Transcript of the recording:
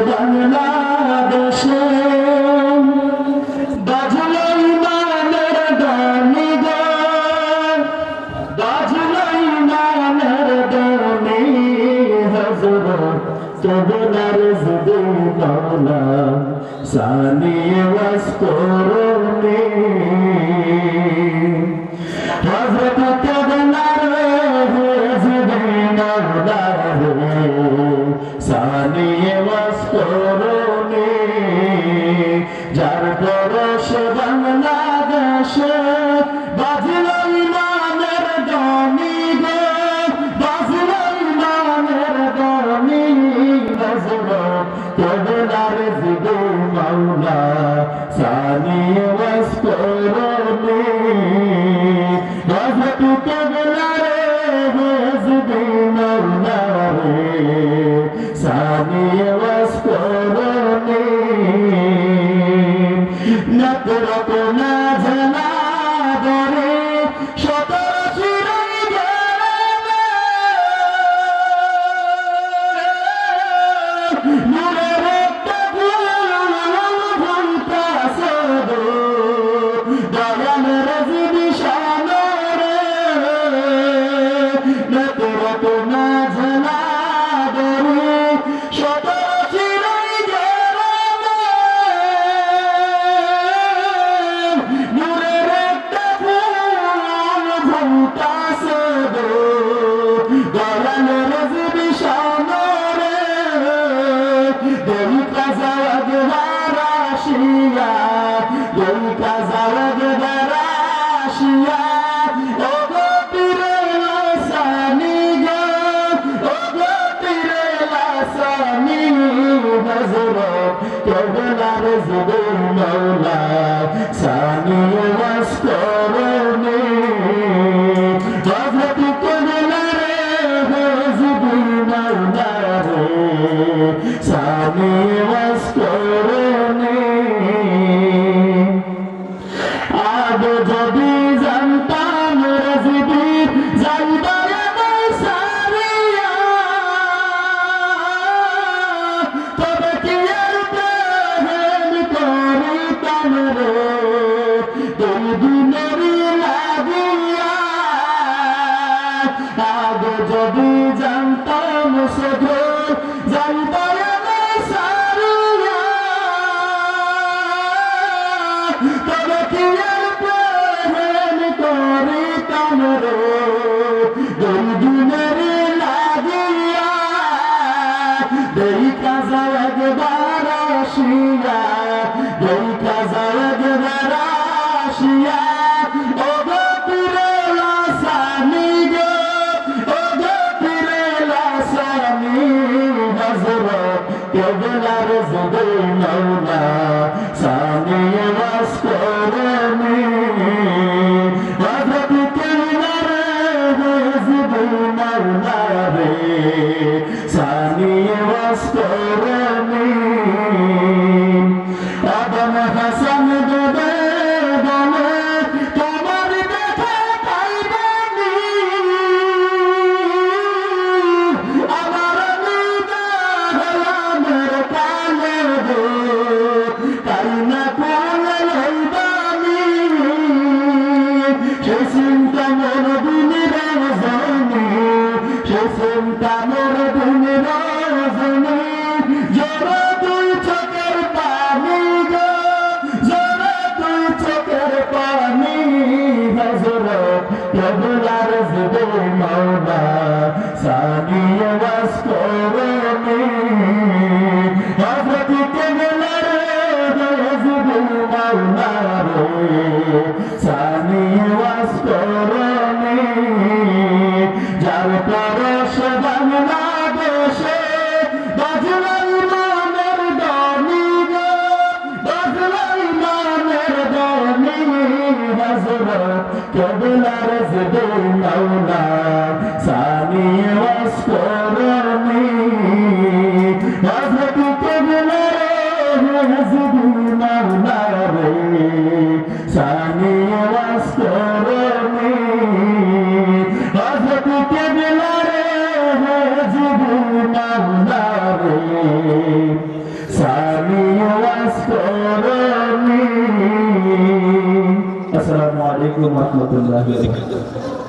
বাংলাদেশে বাজলো ইমানের গানি গো, বাজলো ইমানের গানি। হযরত কেবলার জিদে মাওলা সানিয়ে ওয়াজ করনি। হযরত কেবলার জিদে মাওলা সানিয়ে ওয়াজ করনি। যার পরশে বাংলাদেশে বাজলো ইমানের গানি গো, বাজলো ইমানের গানি। হযরত কেবলার জিদে মাওলা সানিয়ে ওয়াজ করনি। হযরত কেবলার জিদে মাওলা সানিয়ে ওয়াজ করনি। নতরত না জানা ধরে শত শিরাই গেলে নূরের একটা ভুলতাছে গো, দয়াল রাজি শানরে। নতরত না জানা ধরে শত শিরাই গেলে নূরের একটা ভুলতাছে গো, দয়াল রাজি শানরে। দেই কাজাওয়াদ বারাশিয়া, দেই কাজাওয়াদ বারাশিয়া। ও গো পীরে লাসানি গো, ও গো পীরে লাসানি। হযরত কেবলার জিদে মাওলা সানিয়ে ওয়াজ করনি। হযরত কেবলার জিদে মাওলা সানিয়ে ওয়াজ করনি। আগে যদি জানতাম রাজিবি যাইবার সারিয়া, তবে কি আর প্রেম করিতাম রে দুই দিনের লাগিয়া। আগে যদি জানতাম শুধু যাইবার সারিয়া, তবে কি আর প্রেম করিতাম রে দুই দিনের লাগিয়া। দেই কাজাওয়াদ বারাশিয়া, দেই কাজাওয়াদ বারাশিয়া। ও গো পীরে লাসানি গো, ও গো পীরে লাসানি। হযরত কেবলার জিদে মাওলা সানিয়ে ওয়াজ করনি। হযরত কেবলার জিদে মাওলা সানিয়ে ওয়াজ করনি। আদম হাসান দেবে বলে তোমার দেখা পাইবানি। আমার নিদানের কালে গো, তাই না কোলে লইবানি। সে চিন্তা মোর দিনের রজনী, সে চিন্তা মোর দিনের রজনী। জোরে দুই চোখের পানি গো, জোরে দুই চোখের পানি। হযরত কেবলার জিদে মাওলা সানিয়ে ওয়াজ করনি। হযরত কেবলার জিদে মাওলা সানিয়ে ওয়াজ করনি। যার পরশে বাংলাদেশে বাজলো ইমানের গানি গো, বাজলো ইমানের গানি। হযরত কেবলার জিদে মাওলা সানিয়ে ওয়াজ করনি। হযরত কেবলার জিদে মাওলা সানিয়ে ওয়াজ করনি। হযরত কেবলার জিদে মাওলা করণী। আসসালামু আলাইকুম ওয়া রাহমাতুল্লাহি ওয়া বারাকাতুহু।